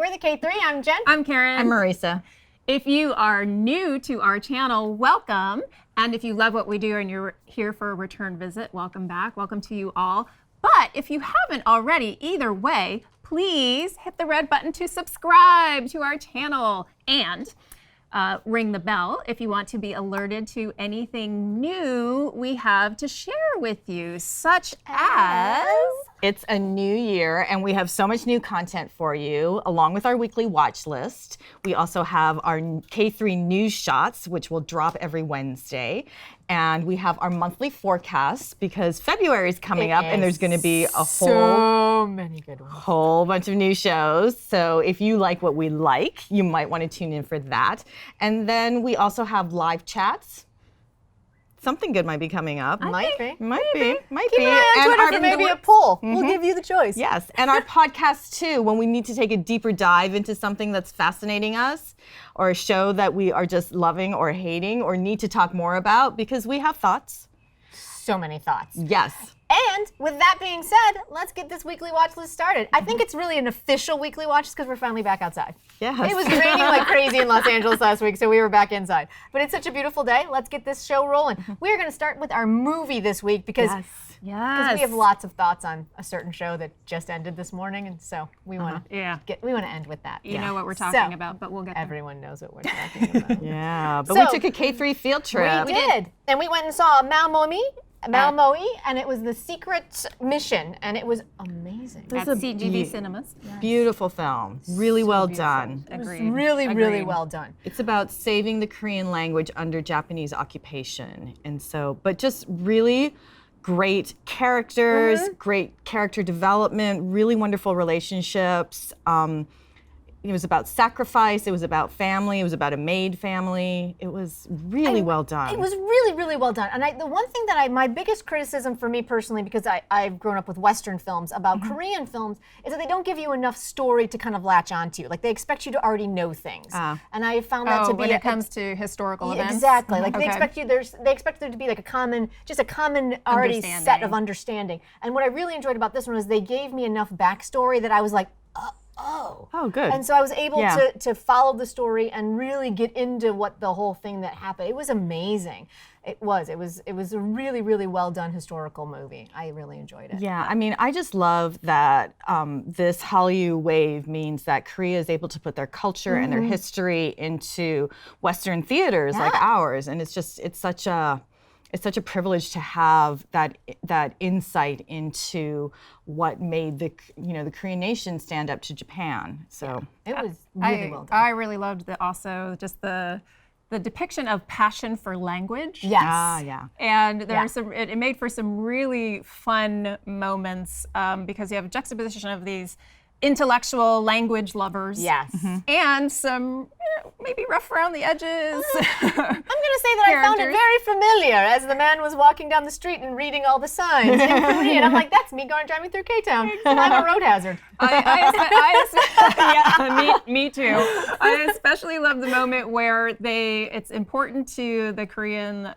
We're the K3. I'm Jen. I'm Karen. I'm Marisa. If you are new to our channel, welcome. And if you love what we do and you're here for a return visit, welcome back. Welcome to you all. But if you haven't already, either way, please hit the red button to subscribe to our channel and ring the bell if you want to be alerted to anything new we have to share with you, such as... It's a new year and we have so much new content for you, along with our weekly watch list. We also have our K3 news shots, which will drop every Wednesday. And we have our monthly forecasts because February is coming up and there's gonna be a so many good ones. Whole bunch of new shows. So if you like what we like, you might want to tune in for that. And then we also have live chats. Something good might be coming up. Might be. Keep an eye on Twitter for maybe a poll. We'll give you the choice. Yes, and our podcast too, when we need to take a deeper dive into something that's fascinating us, or a show that we are just loving or hating, or need to talk more about, because we have thoughts. So many thoughts. Yes. And with that being said, let's get this weekly watch list started. I think it's really an official weekly watch because we're finally back outside. Yes. It was raining like crazy in Los Angeles last week, so we were back inside. But it's such a beautiful day. Let's get this show rolling. We're going to start with our movie this week because we have lots of thoughts on a certain show that just ended this morning, and so we want to end with that. You know what we're talking about, but we'll get there. Everyone knows what we're talking about. Yeah, but we took a K3 field trip. We did, and we went and saw Malmoe, and it was The Secret Mission, and it was amazing. At CVG Cinemas. Beautiful film, really well done. It was really well done. It's about saving the Korean language under Japanese occupation, and so, but just really great characters, great character development, really wonderful relationships. It was about sacrifice, it was about family, it was about a maid family. It was really well done. It was really well done. And the one thing that my biggest criticism for me personally, because I've grown up with Western films, about Korean films, is that they don't give you enough story to kind of latch onto. Like they expect you to already know things. And I found that to be when it comes to historical events? Exactly. Like they expect there to be like a common already set of understanding. And what I really enjoyed about this one was they gave me enough backstory that I was like, Oh, good. And so I was able to follow the story and really get into what the whole thing that happened. It was amazing. It was a really well done historical movie. I really enjoyed it. Yeah, I mean, I just love that this Hallyu wave means that Korea is able to put their culture and their history into Western theaters like ours, and it's such a privilege to have that insight into what made the Korean nation stand up to Japan. So it was really well done. I really loved the depiction of passion for language. Yes. And it made for some really fun moments because you have a juxtaposition of these intellectual language lovers. Yes. And some maybe rough around the edges. I'm going to say that I found it very familiar as the man was walking down the street and reading all the signs in Korean. I'm like, that's me driving through K-Town. I'm a road hazard. Me too. I especially love the moment where it's important to the Korean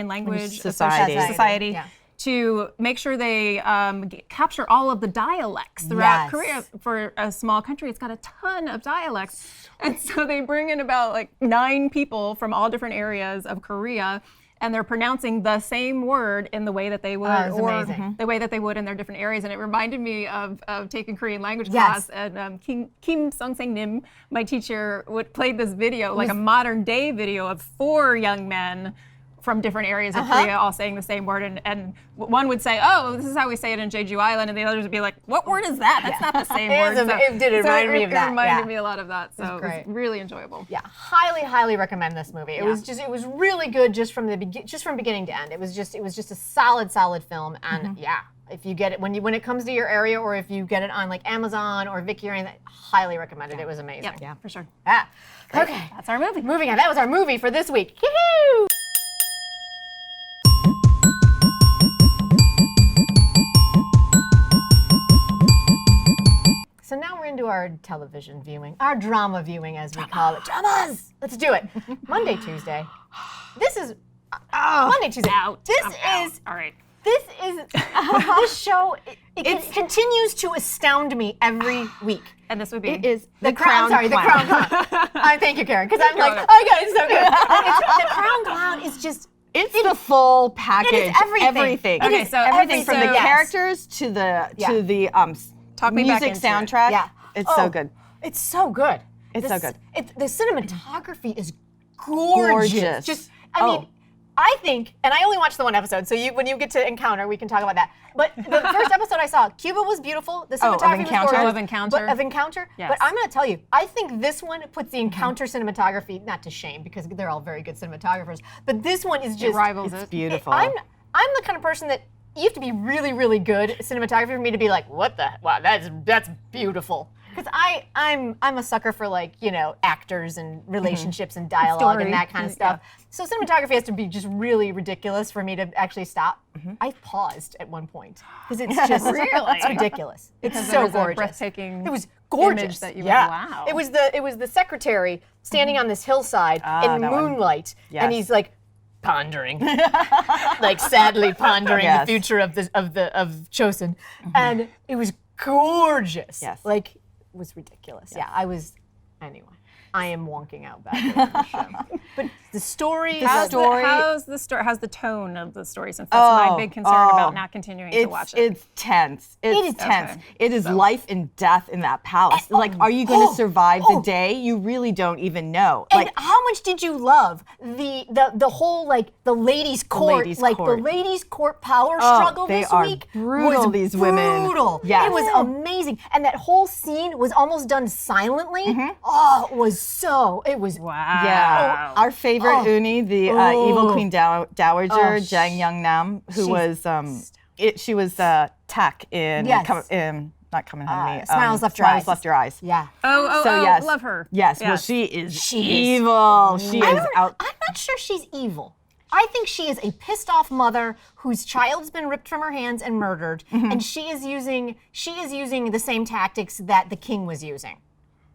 language society to make sure they capture all of the dialects throughout Korea. For a small country, it's got a ton of dialects. And so they bring in about like 9 people from all different areas of Korea, and they're pronouncing the same word in the way that they would, the way that they would in their different areas. And it reminded me of taking Korean language class, and Kim Sung-Sang-nim, my teacher, played this video, like a modern day video of 4 young men from different areas of Korea all saying the same word, and one would say, oh, this is how we say it in Jeju Island, and the others would be like, what word is that? That's not the same word. It did remind me of that. It reminded me a lot of that, so it was really enjoyable. Yeah, highly recommend this movie. It was really good just from beginning to end. It was just a solid film, and if you get it when it comes to your area, or if you get it on like Amazon or Viki or anything, highly recommend it. It was amazing. Yeah, for sure. Okay, that's our movie. Moving on. That was our movie for this week. Yee-hoo! So now we're into our television viewing, our drama viewing as we call it. Dramas! Let's do it. Monday, Tuesday. This is Monday, Tuesday. Out. This is all right. This shoo, it continues to astound me every week. And this would be? It is the Crown Clown. Thank you, Karen, because I'm like, oh God, it's so good. The Crown Clown is just, it's the full package. It is everything. Okay, so everything from the characters to the music soundtrack. Yeah. It's so good. It's so good. It's so good. The cinematography is gorgeous. Just, I mean, I think, and I only watched the one episode, so when you get to Encounter, we can talk about that. But the first episode I saw, Cuba was beautiful. The cinematography was gorgeous. Of Encounter. Of Encounter. Yes. But I'm going to tell you, I think this one puts the Encounter cinematography, not to shame, because they're all very good cinematographers, but this one is just... It rivals it. It's beautiful. I'm the kind of person that you have to be really, really good at cinematography for me to be like, what the, wow, that's beautiful. Because I'm a sucker for, like, you know, actors and relationships and dialogue and that kind of stuff. Yeah. So cinematography has to be just really ridiculous for me to actually stop. I paused at one point because it's just it's ridiculous. It's so gorgeous. Breathtaking. It was gorgeous. Image that you were, wow. It was the secretary standing on this hillside in moonlight, and he's like pondering, like sadly pondering the future of Chosun, and it was gorgeous. Yes. Like. Was ridiculous. Yeah, I was. Anyway, I am wonking out back there in the show. But the story. How's the tone of the story? Since that's my big concern about not continuing to watch it. It's tense. It is tense. Okay. It is life and death in that palace. Like, are you going to survive the day? You really don't even know. And like, how much did you love the whole, like, the ladies' court, the ladies' court power struggle this week? Brutal. These women. Brutal. Yeah. It was amazing, and that whole scene was almost done silently. Oh, it was wow. Yeah. Our favorite Uni, the evil queen dowager, Jang Young-nam, who was she was Tak in not Coming Home to Me. Smiles Left Your Eyes. Left Your Eyes. Yeah. Yes. Love her. Yes. Well, she is evil. She is out. I'm not sure she's evil. I think she is a pissed off mother whose child's been ripped from her hands and murdered, and she is using the same tactics that the king was using.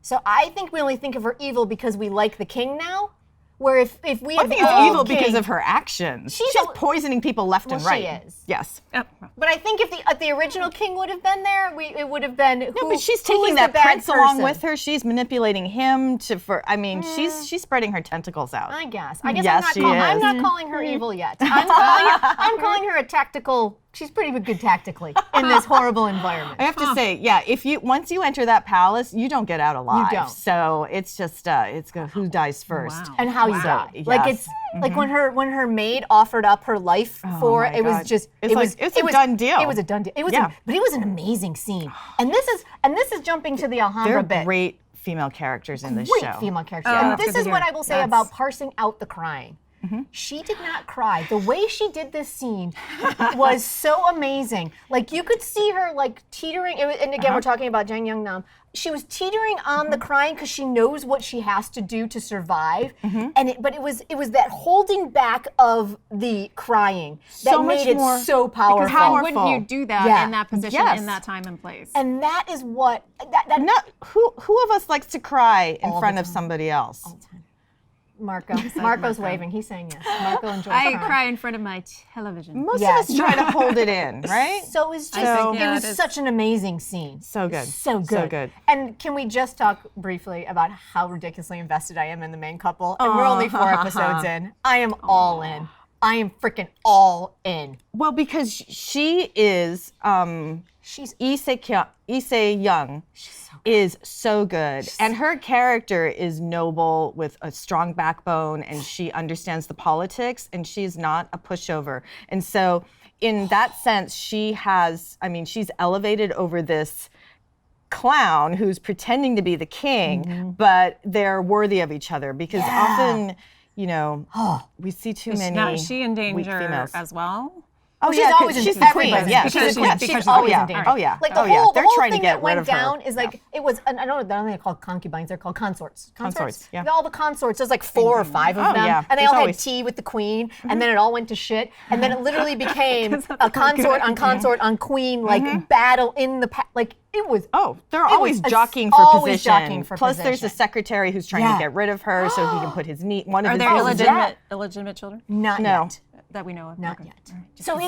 So I think we only think of her evil because we like the king now. Where if we I think it's evil because of her actions. She's poisoning people left and right. She is. Yes. But I think if the original king would have been there, it would have been. No, but she's taking that prince along with her. She's manipulating him she's spreading her tentacles out. I guess I'm not calling her evil yet. I'm calling her a tactical. She's pretty good tactically in this horrible environment. I have to say, once you enter that palace, you don't get out alive. You don't. So it's just who dies first and how you die. Yes. Like it's like when her maid offered up her life for it was just it was a done deal. It was a done deal. But it was an amazing scene. And this is jumping to the Alhambra bit. They're great female characters in this show. Great female characters. And this is what I will say about parsing out the crying. She did not cry. The way she did this scene was so amazing. Like, you could see her, like, teetering. And again, we're talking about Jang Young-nam. She was teetering on the crying because she knows what she has to do to survive. But it was that holding back of the crying that made it so powerful. Because how wouldn't you do that in that position, in that time and place? And that is what who of us likes to cry in front of somebody else? All the time. Marco's waving. He's saying yes. Marco enjoys crying. I cry in front of my television. Most of us try to hold it in, right? So it was just, such an amazing scene. So good. So good. And can we just talk briefly about how ridiculously invested I am in the main couple? And we're only 4 episodes in. I am all in. I am freaking all in. Well, because she is, she's Lee Se-young. Is so good. And her character is noble with a strong backbone, and she understands the politics, and she's not a pushover. And so in that sense, she's elevated over this clown who's pretending to be the king, but they're worthy of each other because often, we see too many Now, is she in weak danger females. as well? Oh, she's always she's the queen. Yeah, she's she's always in danger. Oh yeah. Like the whole thing that went down is like it was. I don't know. They're called concubines. They're called consorts. Consorts. Yeah. All the consorts. There's like 4 or 5 of them, and they all had tea with the queen, and then it all went to shit, and then it literally became a consort on consort on queen like battle in the like. It was. Oh, they're always jockeying for position. Plus, there's a secretary who's trying to get rid of her so he can put his one of his. Are there illegitimate children? Not yet. that we know of. Not Okay. yet. So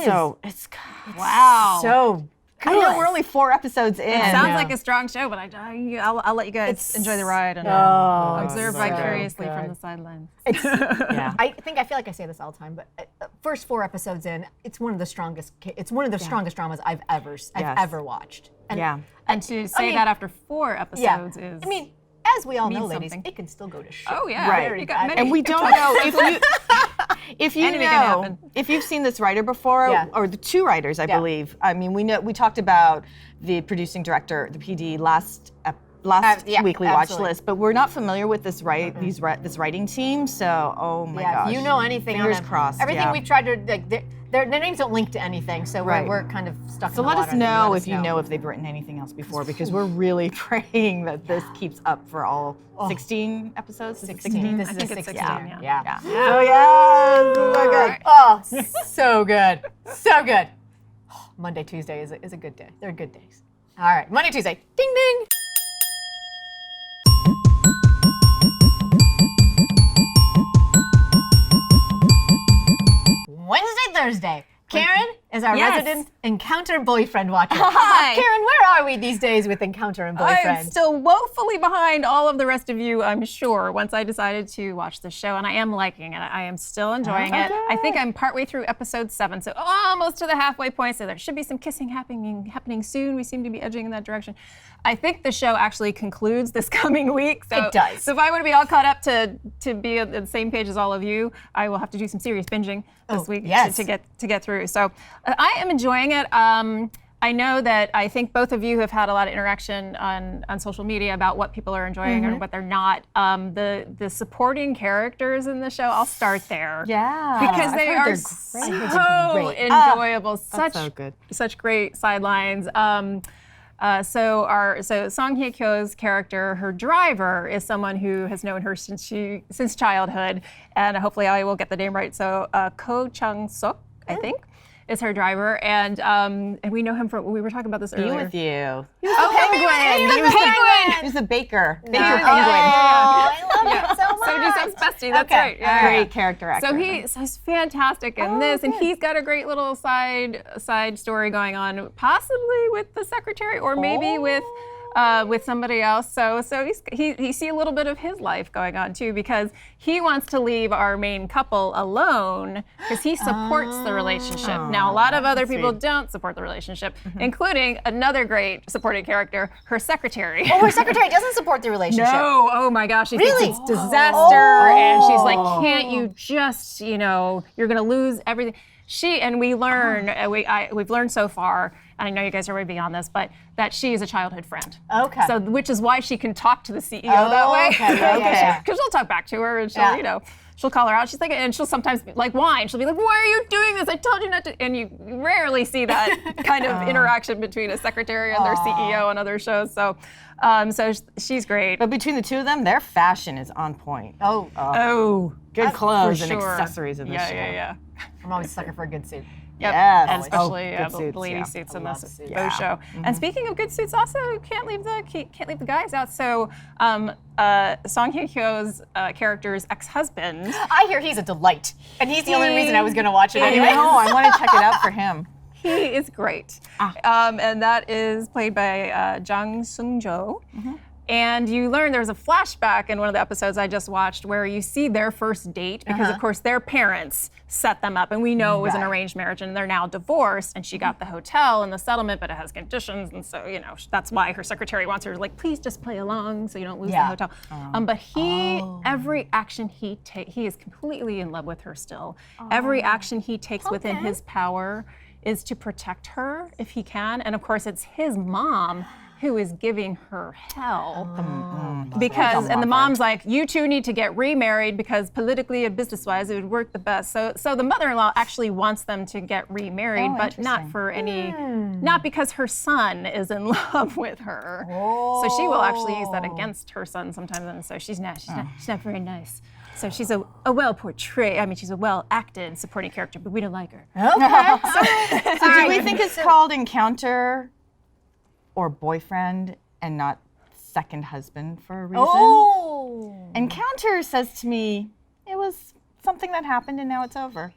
it's Wow. so I know we're only 4 episodes in. It sounds like a strong show, but I'll let you guys enjoy the ride and observe vicariously from the sidelines. I feel like I say this all the time, but first 4 episodes in, it's one of the strongest. It's one of the strongest dramas I've ever watched. And, and to say that after 4 episodes is. I mean, as we all know, ladies, it can still go to shit. Oh yeah, right. You got many. And we don't know if you've seen this writer before, or the 2 writers, I believe. I mean, we talked about the producing director, the PD, last weekly watch list, but we're not familiar with this this writing team. So, oh my gosh. If you know anything, fingers crossed. Everything we've tried to their names don't link to anything, so we're kind of stuck. So in the let water us know if you know if they've written anything else before, because we're really praying that this keeps up for all 16 episodes. 16. This is 16. 16. Yeah. So yeah, so good. Oh, so good, so good. Monday, Tuesday is a good day. They're good days. All right, Monday, Tuesday, ding ding. Wednesday, Thursday. Karen is our resident encounter boyfriend watcher. Hi. Karen, where are we these days with encounter and boyfriend? I'm still woefully behind all of the rest of you, I'm sure, once I decided to watch the show, and I am liking it. I am still enjoying it. I think I'm partway through episode 7, so almost to the halfway point, so there should be some kissing happening soon. We seem to be edging in that direction. I think the show actually concludes this coming week. So, it does. So if I want to be all caught up to be at the same page as all of you, I will have to do some serious binging this week to get through. So I am enjoying it. I know that I think both of you have had a lot of interaction on social media about what people are enjoying and what they're not. The supporting characters in the show, I'll start there. Yeah. Because they are so enjoyable. Such great sidelines. So Song Hye-kyo's character, her driver, is someone who has known her since childhood, and hopefully I will get the name right. So Ko Chung-suk, I think, is her driver, and we know him from. We were talking about this earlier. With you. He was the penguin. He was the baker. Baker penguin. I love it so much. So Ji-sung's bestie. That's right. Yeah. Great character actor. So he's fantastic in this, and he's got a great little side story going on, possibly with the secretary, or maybe with somebody else. So you see a little bit of his life going on too, because he wants to leave our main couple alone because he supports the relationship. Now, a lot of other people don't support the relationship, including another great supporting character, her secretary. Oh, her secretary doesn't support the relationship. No, oh my gosh, she thinks it's disaster, and she's like, can't you just, you're gonna lose everything. We learn, we've learned so far, and I know you guys are way beyond this, but that she is a childhood friend. Okay. So, which is why she can talk to the CEO that way. Okay. Because she'll talk back to her, and she'll, she'll call her out. She's like, and she'll sometimes whine. She'll be like, "Why are you doing this? I told you not to." And you rarely see that kind of interaction between a secretary and their CEO on other shows. So, so she's great. But between the two of them, their fashion is on point. Good clothes and accessories in this show. Yeah. I'm always a sucker for a good suit. Yep. Yes. And especially the lady suits in this show. show. And speaking of good suits, also can't leave the guys out. So Song Hye-kyo's character's ex-husband. I hear he's a delight, and he's the only reason I was going to watch it anyway. I want to check it out for him. He is great. And that is played by Jang Sung-jo. And you learn there's a flashback in one of the episodes I just watched where you see their first date because, of course, their parents set them up. And we know it was an arranged marriage, and they're now divorced. And she got the hotel and the settlement, but it has conditions. And so, that's why her secretary wants her to, please just play along so you don't lose the hotel. But every action he takes, he is completely in love with her still. Every action he takes within his power is to protect her if he can. And, of course, it's his mom who is giving her hell because, and the mom's like, you two need to get remarried because politically and business-wise it would work the best. So the mother-in-law actually wants them to get remarried, but not for not because her son is in love with her. So she will actually use that against her son sometimes, and so she's not very nice. So she's a well-portrayed, she's a well-acted supporting character, but we don't like her. Okay. So do we think it's called Encounter or boyfriend and not second husband for a reason? Encounter says to me, it was something that happened and now it's over.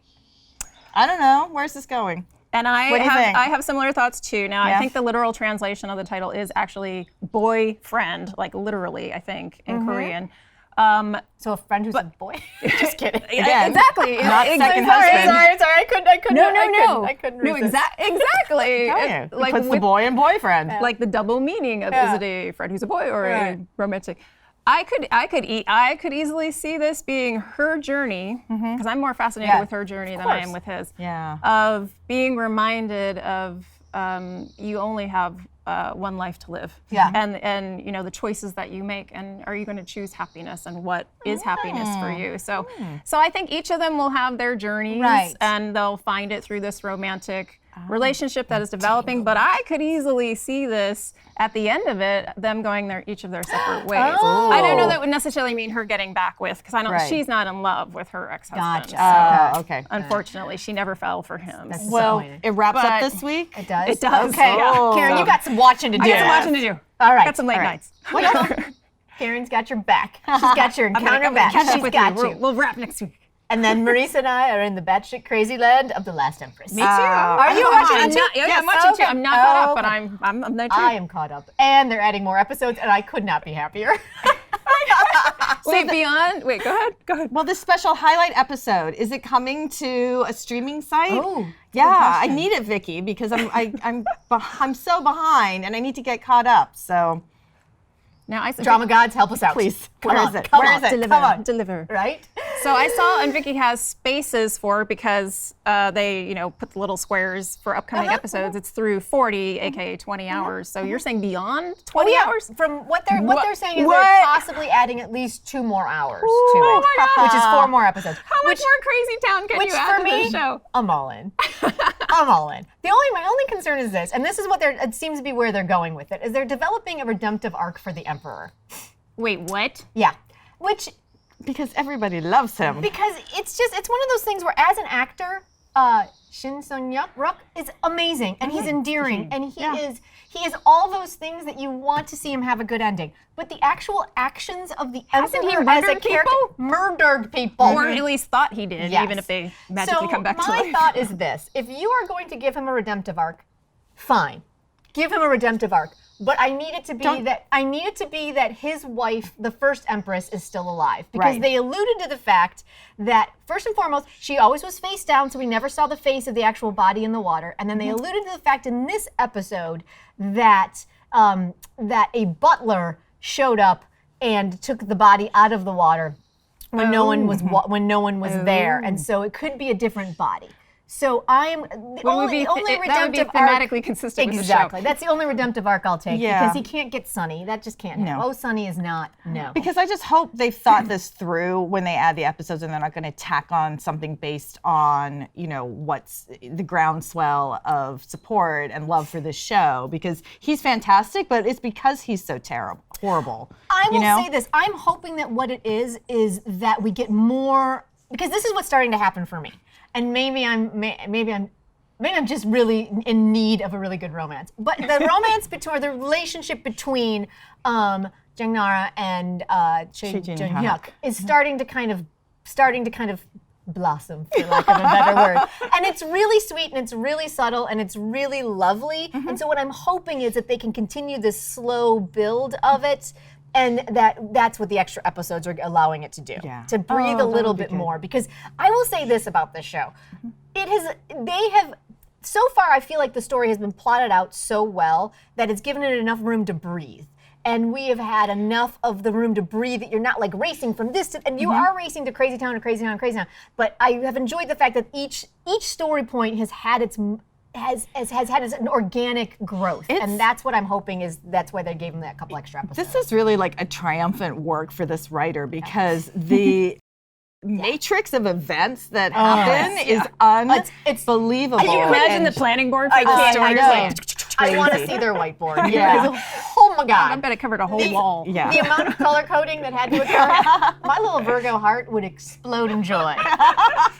I don't know. Where's this going? And I have similar thoughts too. Now, I think the literal translation of the title is actually boyfriend, like literally, I think, in Korean. So a friend who's a boy? Just kidding. Again, exactly. Not second husband. Sorry. I couldn't. No. I couldn't resist. Exactly. Like puts the boy and boyfriend. Like the double meaning of is it a friend who's a boy or a romantic? I could easily see this being her journey, because I'm more fascinated with her journey than I am with his. Yeah. Of being reminded of you only have one life to live. Yeah. And you know the choices that you make, and are you going to choose happiness, and what is happiness for you? So I think each of them will have their journeys, and they'll find it through this romantic relationship that is developing. But I could easily see this at the end of it, them going each of their separate ways. I don't know that would necessarily mean her getting back with, because I don't. She's not in love with her ex-husband. Gotcha. So, okay. Unfortunately, she never fell for him. Well, it wraps up this week. It does? It does. Okay. Oh. Karen, you got some watching to do. I got some watching to do. All right. Got some late nights. Karen's got your back. She's got your encounter back. She's got you. We'll wrap next week. And then Marisa and I are in the batshit crazy land of The Last Empress. Me too. Are you watching it too? I'm watching too. I'm not caught up, but I'm there too. I am caught up. And they're adding more episodes, and I could not be happier. Wait, go ahead. Well, this special highlight episode, is it coming to a streaming site? Oh, yeah, I need it, Viki, because I'm so behind, and I need to get caught up. So now, drama gods, help us out, please. Where is it? Deliver. Right? So I saw, and Viki has spaces for, because they, put the little squares for upcoming episodes. It's through 40, aka 20 hours. So you're saying beyond 20 hours? From what they're saying is they're possibly adding at least 2 more hours to it, my God. which is 4 more episodes. How much more Crazy Town can you add to this show? I'm all in. I'm all in. My only concern is this, and this is what it seems to be where they're going with it, is they're developing a redemptive arc for the Emperor. Wait, what? Yeah. Which, because everybody loves him. because it's one of those things where, as an actor, Shin Sung-ryuk is amazing, and he's endearing, and he is all those things that you want to see him have a good ending. But the actual actions of the Emperor as a character murdered people. Or at least thought he did, even if they magically come back to life. My thought is this: if you are going to give him a redemptive arc, fine, give him a redemptive arc. But I need it to be that his wife, the first Empress, is still alive, because they alluded to the fact that, first and foremost, she always was face down, so we never saw the face of the actual body in the water. And then they alluded to the fact in this episode that that a butler showed up and took the body out of the water when no one was there, and so it could be a different body. So I'm the only redemptive arc. Thematically consistent with the show. Exactly. That's the only redemptive arc I'll take, because he can't get Sunny. That just can't happen. Oh, Sunny is not. No. Because I just hope they've thought this through when they add the episodes, and they're not going to tack on something based on, what's the groundswell of support and love for this show, because he's fantastic, but it's because he's so horrible. I will say this. I'm hoping that what it is that we get more, because this is what's starting to happen for me. And maybe I'm just really in need of a really good romance. But the relationship between Jenn Nara and Choi Jun-hyuk is starting to kind of blossom, for lack of a better word. And it's really sweet, and it's really subtle, and it's really lovely. And so what I'm hoping is that they can continue this slow build of it, and that's what the extra episodes are allowing it to do, to breathe a little bit more. Because I will say this about this show. So far, I feel like the story has been plotted out so well that it's given it enough room to breathe. And we have had enough of the room to breathe that you're not like racing from this to, and you are racing to Crazy Town to Crazy Town to Crazy Town. But I have enjoyed the fact that each story point has had has had an organic growth, and that's what I'm hoping that's why they gave him that couple extra episodes. This is really like a triumphant work for this writer, because the matrix of events that happen is unbelievable. Can you imagine the planning board for the story? I want to see their whiteboard. Oh my God. I bet it covered a whole wall. Yeah. The amount of color coding that had to occur, my little Virgo heart would explode in joy.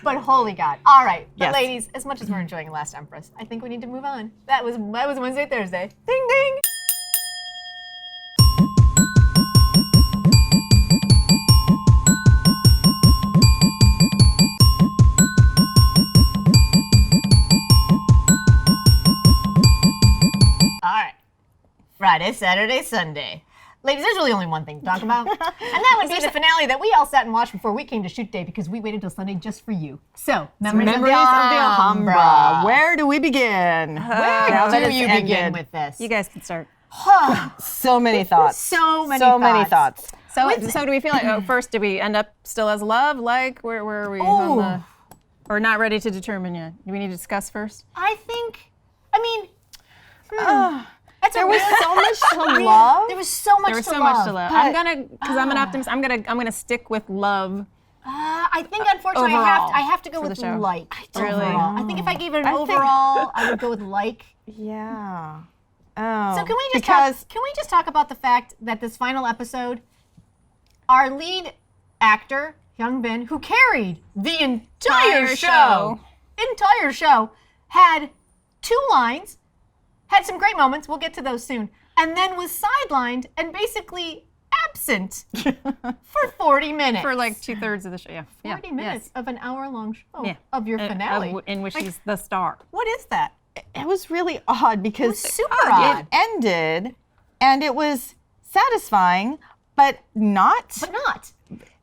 But holy God. All right. But ladies, as much as we're enjoying Last Empress, I think we need to move on. That was Wednesday, Thursday. Ding, ding. Friday, Saturday, Sunday. Ladies, there's really only one thing to talk about. And that would be the finale that we all sat and watched before we came to shoot day because we waited till Sunday just for you. So, Memories of the Alhambra. Where do we begin? Where do you begin with this? You guys can start. So many thoughts. So many thoughts. So do we feel like, first, did we end up still as love? Like, where are we on the... Or not ready to determine yet? Do we need to discuss first? There was so much to love. There was so much to love. I'm an optimist. I'm gonna stick with love. I think, unfortunately, overall, I have to go with like. Really? I think if I gave it an overall, I would go with like. Yeah. Oh. So can we just talk about the fact that this final episode, our lead actor, Young Bin, who carried the entire show, had 2 lines, had some great moments, we'll get to those soon, and then was sidelined and basically absent for 40 minutes. For like 2/3 of the show, 40 minutes of an hour-long show of your finale. In which he's the star. What is that? It was really odd because it was super odd. It ended and it was satisfying, but not.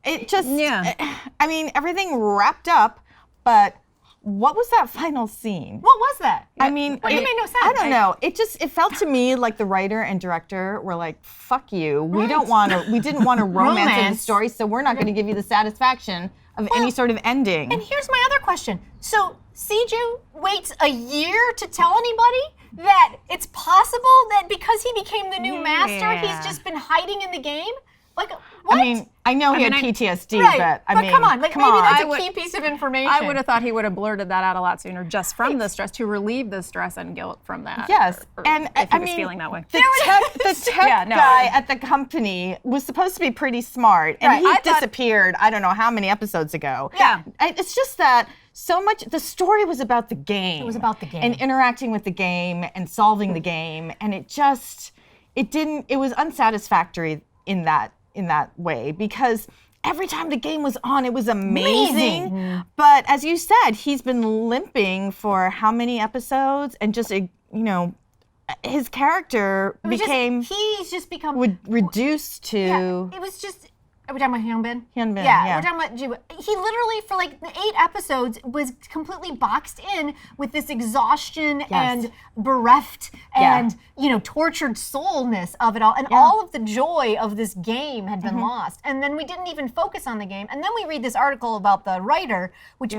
It just, I mean, everything wrapped up, but what was that final scene? What was that? I mean, it made no sense. I don't know. It felt to me like the writer and director were like, fuck you. We didn't want a romance in the story, so we're not going to give you the satisfaction of any sort of ending. And here's my other question. So Seju waits a year to tell anybody that it's possible that because he became the new master, he's just been hiding in the game? Like, what? I mean, I know he had PTSD, but I mean, come on, maybe that's a key piece of information. I would have thought he would have blurted that out a lot sooner, just from the stress, to relieve the stress and guilt from that. Yes, and if he was feeling that way. The tech guy at the company was supposed to be pretty smart, and he disappeared. I don't know how many episodes ago. Yeah, it's just that so much. The story was about the game. It was about the game and interacting with the game and solving the game, and it was unsatisfactory in that way, because every time the game was on, it was amazing. But as you said, he's been limping for how many episodes, and just, his character he's just become reduced to. Yeah, it was just. Are we talking about Hyunbin? Hyunbin, yeah. We're talking about Jiwoo. He literally, for like 8 episodes, was completely boxed in with this exhaustion and bereft and, tortured soulness of it all. And all of the joy of this game had been lost. And then we didn't even focus on the game. And then we read this article about the writer, which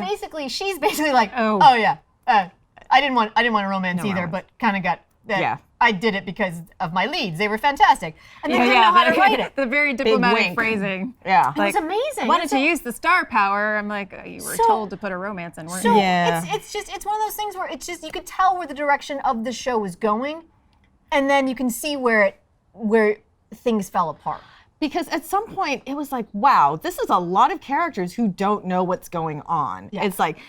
she's basically like, I didn't want a romance either, but kind of got that. Yeah. I did it because of my leads. They were fantastic. And they didn't know how to write it. The very diplomatic phrasing. Yeah. It was amazing. Why don't you use the star power? I'm like, you were told to put a romance in, weren't you? It's one of those things where you could tell where the direction of the show was going, and then you can see where things fell apart. Because at some point, it was like, wow, this is a lot of characters who don't know what's going on. Yeah. It's like,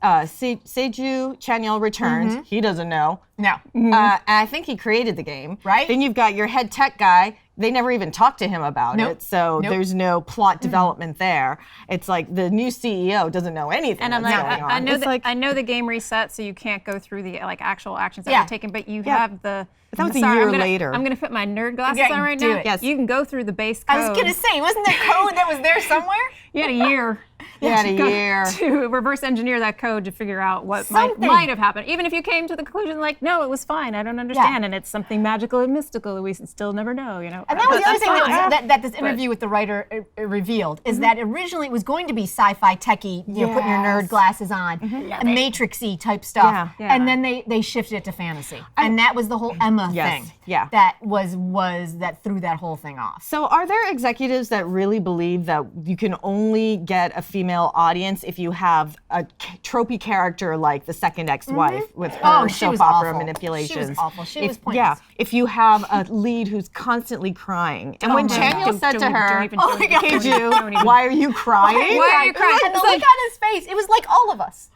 Seju Chanyeol returns. He doesn't know. No. And I think he created the game. Right. Then you've got your head tech guy. They never even talked to him about it. So there's no plot development there. It's like the new CEO doesn't know anything. And I'm like, I know the game reset, so you can't go through the actual actions that were taken, but you have the. That was a year later. I'm going to put my nerd glasses on right now. Yes. You can go through the base code. I was going to say, wasn't there code that was there somewhere? You had a year. To reverse engineer that code to figure out what might have happened. Even if you came to the conclusion like, no, it was fine, I don't understand, and it's something magical and mystical that we still never know, And that was the other thing that this interview with the writer revealed, is that originally it was going to be sci-fi techie, putting your nerd glasses on, Matrix-y type stuff, and then they shifted it to fantasy. And that was the whole Emma thing. Yeah. That that threw that whole thing off. So are there executives that really believe that you can only get a female audience if you have a tropey character like the second ex-wife with her soap opera manipulations? She was awful. She was pointless. Yeah, if you have a lead who's constantly crying. And when Chanyeol said to her, Keju, why are you crying? Why are you crying? And the look on his face, it was like all of us.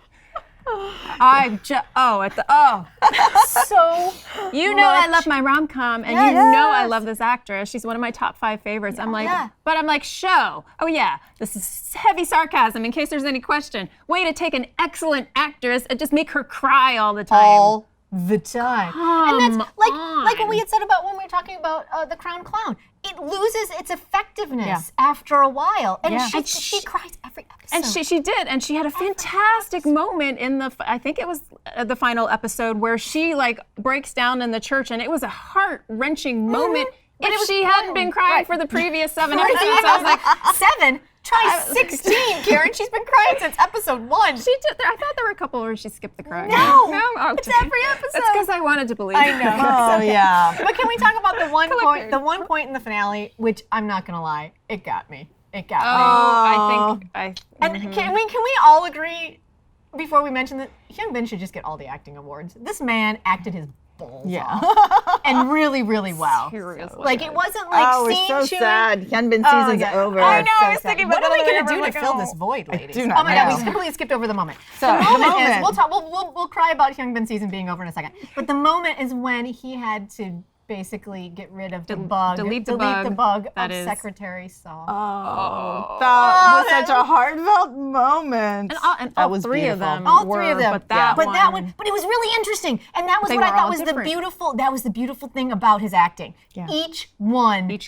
So I love my rom-com, and I love this actress. She's one of my top 5 favorites. I'm like, show. Oh yeah, this is heavy sarcasm in case there's any question. Way to take an excellent actress and just make her cry all the time. All the time. And that's like what we had said about when we were talking about the Crown Clown. It loses its effectiveness after a while, and she cries every episode. And she did, and she had a fantastic moment in the, I think it was the final episode, where she like breaks down in the church, and it was a heart-wrenching moment. But if she hadn't been crying for the previous 7 episodes, I was like, 7? Try 16, Karen. She's been crying since episode 1. She did. I thought there were a couple where she skipped the crying. No, oh, it's every episode. That's because I wanted to believe. I know. Oh, yeah. But can we talk about the one point in the finale, which I'm not gonna lie, it got me. It got me. I think And can we all agree before we mention that Hyun Bin should just get all the acting awards? This man acted his balls off, and really, really well. Seriously. Like it wasn't like we're so sad. Hyun Bin season's over. I know. I was thinking about what are we gonna do to fill this void, ladies? do not Oh my God, know. we completely skipped over the moment. So the the moment is moment. we'll talk. We'll cry about Hyun Bin season being over in a second. But the moment is when he had to basically get rid of the bug, delete the bug of Secretary Saul. That was such a heartfelt moment. And all three of them. All three of them. But that it was really interesting, and that was what I thought was the beautiful thing about his acting. Yeah. Each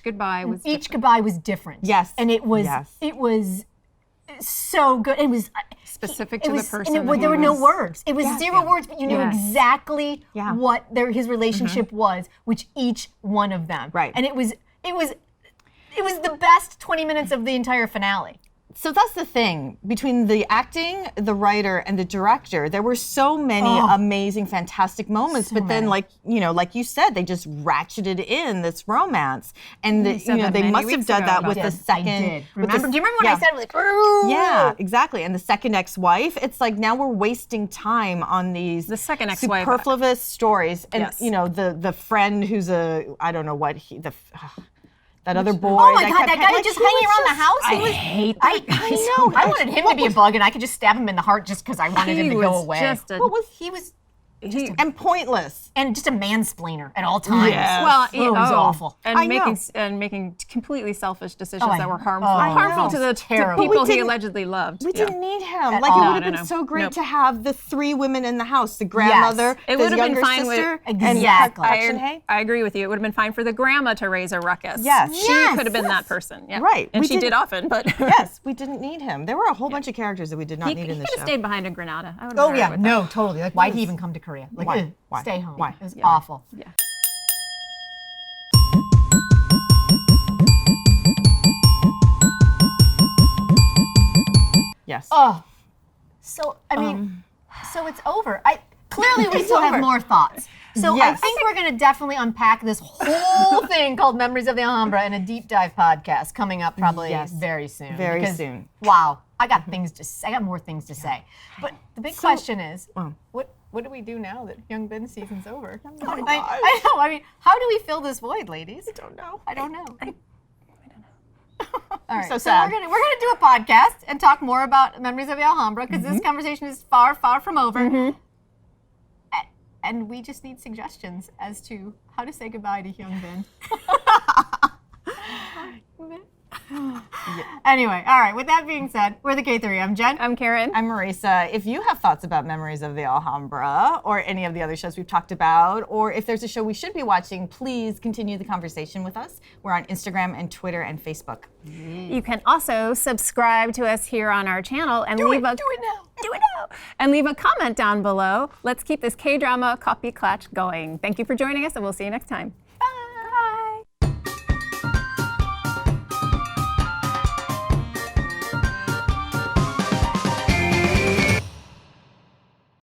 goodbye was different. Yes. And it was so good. It was specific to the person. And there were no words. It was zero words, but you knew exactly what his relationship was, which each one of them. Right. And it was the best 20 minutes of the entire finale. So that's the thing, between the acting, the writer, and the director, there were so many amazing, fantastic moments, but then like you said, they just ratcheted in this romance. And they must have done that with the second. I did. Do you remember when I said it was like, yeah, exactly. And the second ex-wife, it's like now we're wasting time on these superfluous stories. And the friend who's I don't know what that other boy. Oh my God, that guy was just hanging around the house. I hate that guy. I know. I wanted him to be a bug, and I could just stab him in the heart just because I wanted him to go away. He was and pointless. And just a mansplainer at all times. Yes. Well, it was awful. And making completely selfish decisions that were harmful. Harmful to the people he allegedly loved. We didn't need him. At Like all. it would have been so great to have the 3 women in the house: the grandmother, It the would have been younger fine sister, with Exactly. I agree with you. It would have been fine for the grandma to raise a ruckus. Yes. She could have been that person. Yeah. Right. And she did often, but yes, we didn't need him. There were a whole bunch of characters that we did not need in the He could show. have stayed behind in Grenada. I would Oh yeah, no, totally. Like, why'd he even come to Korea? Like, Why? Stay home. Why? It was awful. Yeah. Yes. Oh, so I mean, so it's over. Clearly we still have more thoughts. So I think we're going to definitely unpack this whole thing called Memories of the Alhambra in a deep dive podcast coming up probably very soon. Very soon. Wow, I got more things to say. But the big question is, what do we do now that Hyun Bin season's over? I know. I mean, how do we fill this void, ladies? I don't know. I don't know. All right, so sad. we're gonna do a podcast and talk more about Memories of the Alhambra because this conversation is far, far from over. And we just need suggestions as to how to say goodbye to Hyun Bin. Anyway, all right, with that being said, we're the KThree. I'm Jen. I'm Karen. I'm Marisa. If you have thoughts about Memories of the Alhambra or any of the other shows we've talked about, or if there's a show we should be watching, please continue the conversation with us. We're on Instagram and Twitter and Facebook. You can also subscribe to us here on our channel and leave a and leave a comment down below. Let's keep this K-drama copy klatch going. Thank you for joining us, and we'll see you next time. Bye.